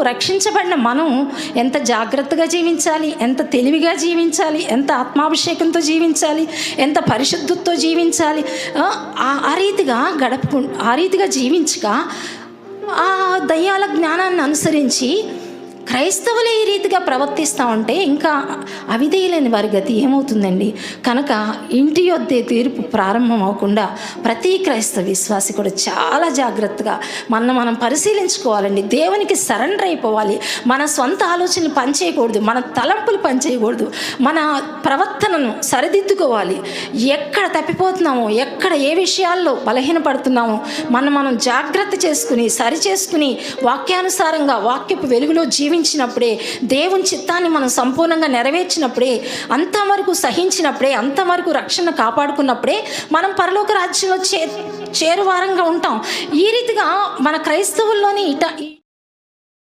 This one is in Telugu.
రక్షించబడిన మనం ఎంత జాగ్రత్తగా జీవించాలి, ఎంత తెలివిగా జీవించాలి, ఎంత ఆత్మాభిషేకంతో జీవించాలి, ఎంత పరిశుద్ధతతో జీవించాలి. ఆ రీతిగా జీవించక ఆ దయ్యాల జ్ఞానాన్ని అనుసరించి క్రైస్తవులే ఈ రీతిగా ప్రవర్తిస్తూ ఉంటే ఇంకా అవిధేయులైన వారి గతి ఏమవుతుందండి? కనుక ఇంటి యొద్దే తీర్పు ప్రారంభం అవ్వకుండా ప్రతి క్రైస్తవ విశ్వాసి కూడా చాలా జాగ్రత్తగా మనం పరిశీలించుకోవాలండి. దేవునికి సరెండర్ అయిపోవాలి. మన సొంత ఆలోచనలు పనిచేయకూడదు, మన తలంపులు పనిచేయకూడదు, మన ప్రవర్తనను సరిదిద్దుకోవాలి. ఎక్కడ తప్పిపోతున్నామో, ఎక్కడ ఏ విషయాల్లో బలహీనపడుతున్నామో మనం జాగ్రత్త చేసుకుని సరిచేసుకుని వాక్యానుసారంగా వాక్యపు వెలుగులో జీవించినప్పుడే, దేవుని చిత్తాన్ని మనం సంపూర్ణంగా నెరవేర్చినప్పుడే, అంతవరకు సహించినప్పుడే, అంతవరకు రక్షణ కాపాడుకున్నప్పుడే మనం పరలోక రాజ్యంలో చేరువారంగా ఉంటాం. ఈ రీతిగా మన క్రైస్తవుల్లోని